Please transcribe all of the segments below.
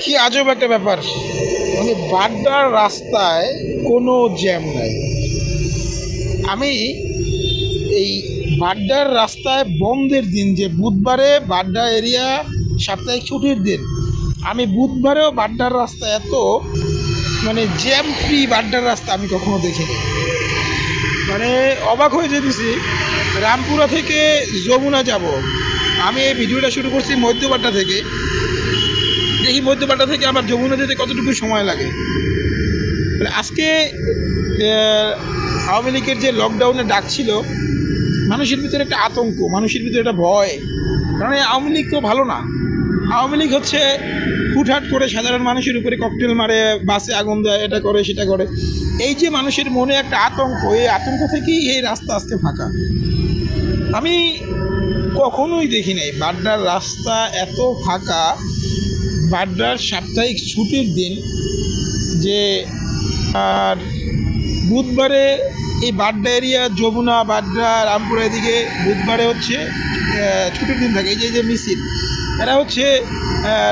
কি আজব একটা ব্যাপার, মানে বাড্ডার রাস্তায় কোনো জ্যাম নাই। আমি এই বাড্ডার রাস্তায় বন্ধের দিন, যে বুধবারে বাড্ডা এরিয়া সাপ্তাহিক ছুটির দিন, আমি বুধবারেও বাড্ডার রাস্তা এত মানে জ্যাম ফ্রি বাড্ডার রাস্তা আমি কখনো দেখিনি। মানে অবাক হয়ে যেতেছি। রামপুরা থেকে যমুনা যাব, আমি এই ভিডিওটা শুরু করছি মধ্যবাড্ডা থেকে। দেখি মধ্যবাড্ডা থেকে আমার যমুনা যেতে কতটুকু সময় লাগে। মানে আজকে আওয়ামী লীগের যে লকডাউনে ডাক ছিল, মানুষের ভিতরে একটা আতঙ্ক, মানুষের ভিতরে একটা ভয়। কারণ এই আওয়ামী লীগ তো ভালো না। আওয়ামী লীগ হচ্ছে হুটহাট করে সাধারণ মানুষের উপরে ককটেল মারে, বাসে আগুন দেয়, এটা করে সেটা করে। এই যে মানুষের মনে একটা আতঙ্ক, এই আতঙ্ক থেকেই এই রাস্তা আজকে ফাঁকা। আমি কখনোই দেখি নাই বাড্ডার রাস্তা এত ফাঁকা বাড্ডার সাপ্তাহিক ছুটির দিন। যে আর বুধবারে এই বাড্ডা এরিয়া, যমুনা, বাড্ডা, রামপুরা এদিকে বুধবারে হচ্ছে ছুটির দিন থাকে। এই যে মিছিল, এরা হচ্ছে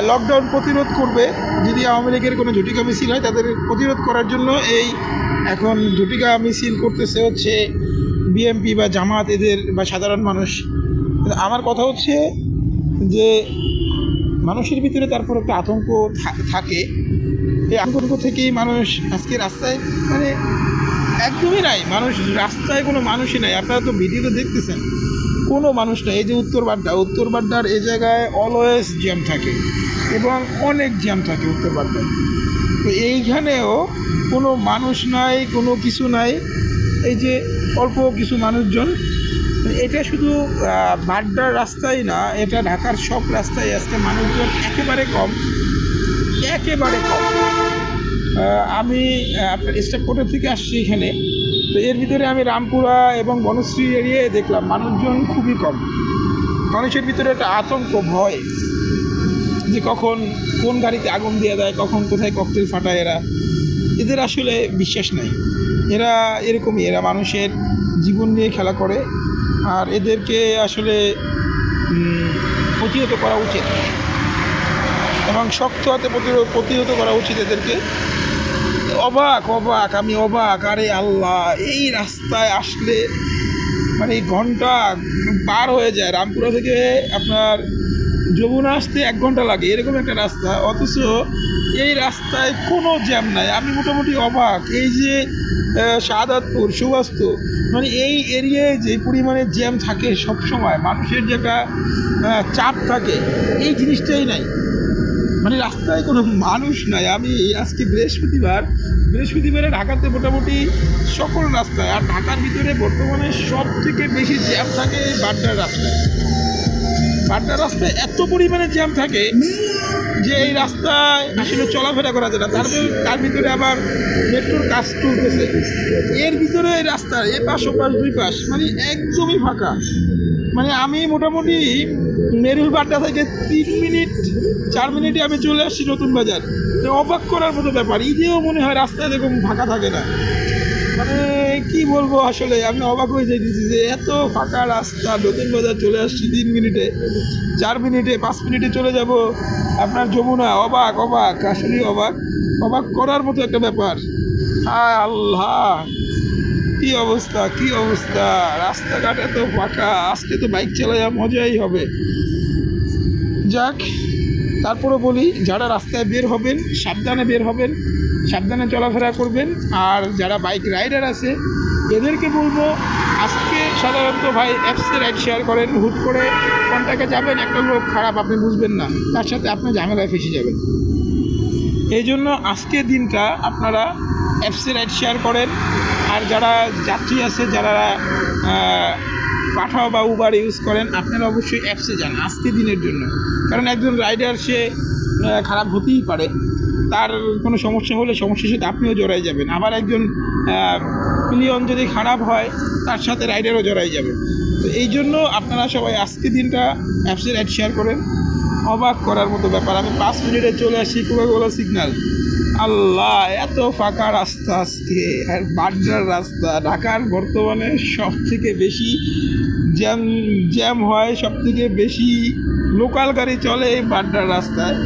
লকডাউন প্রতিরোধ করবে। যদি আওয়ামী লীগের কোনো ঝটিকা মিছিল হয়, তাদের প্রতিরোধ করার জন্য এই এখন ঝটিকা মিছিল করতেছে হচ্ছে বিএমপি বা জামাত, এদের বা সাধারণ মানুষ। আমার কথা হচ্ছে যে মানুষের ভিতরে তারপর একটা আতঙ্ক থাকে। এই আতঙ্ক থেকেই মানুষ আজকে রাস্তায়, মানে একদমই নাই মানুষ, রাস্তায় কোনো মানুষই নাই। আপনারা তো ভিডিওতে দেখতেছেন, কোনো মানুষ নাই। এই যে উত্তর বাড্ডার এই জায়গায় অলওয়েজ জ্যাম থাকে এবং অনেক জ্যাম থাকে উত্তর বাড্ডায়। তো এইখানেও কোনো মানুষ নাই, কোনো কিছু নাই। এই যে অল্প কিছু মানুষজন। এটা শুধু বাড্ডার রাস্তায় না, এটা ঢাকার সব রাস্তায় আজকে মানুষজন একেবারে কম, একেবারে কম। আমি আপনার স্টাফ কোর্টার থেকে আসছি এখানে, তো এর ভিতরে আমি রামপুরা এবং বনশ্রী এরিয়ায় দেখলাম মানুষজন খুবই কম। মানুষের ভিতরে একটা আতঙ্ক, ভয়, যে কখন কোন গাড়িতে আগুন দিয়ে দেয়, কখন কোথায় ককটেল ফাটায়। এদের আসলে বিশ্বাস নাই। এরা এরকমই, এরা মানুষের জীবন নিয়ে খেলা করে। আর এদেরকে আসলে প্রতিহত করা উচিত এবং শক্ত হাতে প্রতিহত করা উচিত এদেরকে। আমি অবাক। আরে আল্লাহ, এই রাস্তায় আসলে মানে ঘন্টা পার হয়ে যায়। রামপুরা থেকে আপনার যমুনা আসতে 1 ঘন্টা লাগে, এরকম একটা রাস্তা, অথচ এই রাস্তায় কোনো জ্যাম নাই। আমি মোটামুটি অবাক। এই যে শাহাদাতপুর, সুবাস্ত, মানে এই এরিয়ায় যে পরিমাণে জ্যাম থাকে সব সময়, মানুষের যে একটা চাপ থাকে, এই জিনিসটাই নাই। মানে রাস্তায় কোনো মানুষ নাই। আমি আজকে বৃহস্পতিবারে ঢাকাতে মোটামুটি সকল রাস্তায়, আর ঢাকার ভিতরে বর্তমানে সব থেকে বেশি জ্যাম থাকে এই বাড্ডার রাস্তায়। বাড্ডার রাস্তায় এত পরিমাণে জ্যাম থাকে যে এই রাস্তায় আসলে চলাফেরা করা যায় না। তার ভিতরে আবার মেট্রোর কাজ চলতেছে, এর ভিতরে এই রাস্তার এপাশ ওপাশ 2 পাশ মানে একদমই ফাঁকা। মানে আমি মোটামুটি মেরুল বাড্ডা থেকে 4 মিনিটে আমি চলে আসছি নতুন বাজার। অবাক করার মতো ব্যাপার, ঈদেও মনে হয় রাস্তায় এরকম ফাঁকা থাকে না। মানে কি বলবো, আসলে আমি অবাক হয়ে যাইতেছি যে এত ফাঁকা রাস্তা। নতুন বাজার চলে আসছি 3 মিনিটে, 4 মিনিটে, 5 মিনিটে চলে যাব আপনার যমুনা। অবাক, আসলে অবাক করার মতো একটা ব্যাপার। হায় আল্লাহ, কি অবস্থা, রাস্তাঘাট এত ফাঁকা। আজকে তো বাইক চালাইয়া মজাই হবে। যাক, তারপরে বলি, যারা রাস্তায় বের হবেন সাবধানে বের হবেন, সাবধানে চলাফেরা করবেন। আর যারা বাইক রাইডার আছে এদেরকে বলবো, আজকে সাধারণত ভাই অ্যাপসে রাইড শেয়ার করেন। হুট করে কন্টাক্টে যাবেন, একটা লোক খারাপ, আপনি বুঝবেন না, তার সাথে আপনি ঝামেলায় ফেসে যাবেন। এই জন্য আজকে দিনটা আপনারা অ্যাপসে রাইড শেয়ার করেন। আর যারা যাত্রী আছে, যারা পাঠাও বা উবার ইউজ করেন, আপনারা অবশ্যই অ্যাপসে যান আজকে দিনের জন্য। কারণ একজন রাইডার সে খারাপ হতেই পারে, তার কোনো সমস্যা হলে সমস্যার সাথে আপনিও জড়াই যাবেন। আবার একজন পিলিয়ন যদি খারাপ হয়, তার সাথে রাইডারও জড়াই যাবে। তো এই জন্য আপনারা সবাই আজকে দিনটা অ্যাপসে রাইড শেয়ার করেন। অবাক করার মতো ব্যাপার, আমি 5 মিনিটে চলে আসি কোকাকোলা সিগন্যাল। আল্লাহ, এত ফাঁকা রাস্তা আজকে। আর বাড্ডার রাস্তা ঢাকার বর্তমানে সব থেকে বেশি জ্যাম হয়, সব থেকে বেশি লোকাল গাড়ি চলে এই বাড্ডার রাস্তায়।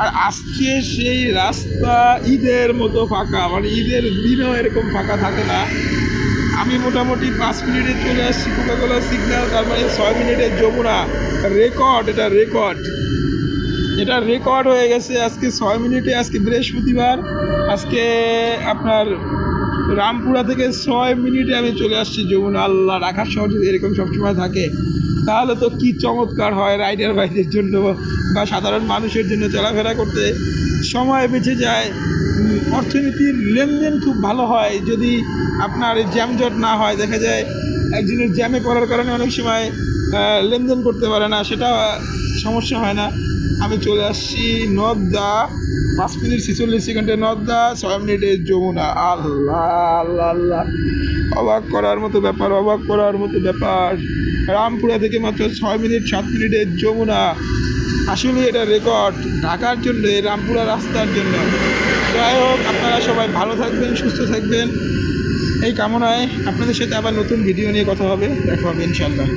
আর আজকে সেই রাস্তা ঈদের মতো ফাঁকা, মানে ঈদের দিনেও এরকম ফাঁকা থাকে না। আমি মোটামুটি 5 মিনিটে চলে আসছি কোকাকোলা সিগন্যাল, তার মানে 6 মিনিটের যমুনা। রেকর্ড, এটা রেকর্ড, এটা রেকর্ড হয়ে গেছে আজকে 6 মিনিটে। আজকে বৃহস্পতিবার, আজকে আপনার রামপুরা থেকে 6 মিনিটে আমি চলে আসছি যমুনা। আল্লাহ, ঢাকার শহর যদি এরকম সবসময় থাকে তাহলে তো কি চমৎকার হয় রাইডার বাইকের জন্য বা সাধারণ মানুষের জন্য চলাফেরা করতে সময় বেঁচে যায়। অর্থনীতির লেনদেন খুব ভালো হয় যদি আপনার জ্যামজট না হয়। দেখা যায় একজনের জ্যামে পড়ার কারণে অনেক সময় লেনদেন করতে পারে না, সেটা সমস্যা হয় না। আমি চলে আসছি নর্দা, 5 মিনিট 46 সেকেন্ডে নর্দা, 6 মিনিটে যমুনা। আল্লাহ আল্লাহ আল্লাহ, অবাক করার মতো ব্যাপার, অবাক করার মতো ব্যাপার। রামপুরা থেকে মাত্র 6 মিনিট 7 মিনিটে যমুনা। আসলে এটা রেকর্ড ঢাকার জন্য, রামপুরা রাস্তার জন্য। যাই হোক, আপনারা সবাই ভালো থাকবেন, সুস্থ থাকবেন এই কামনায় আপনাদের সাথে আবার নতুন ভিডিও নিয়ে কথা হবে, দেখা হবে ইনশাল্লাহ।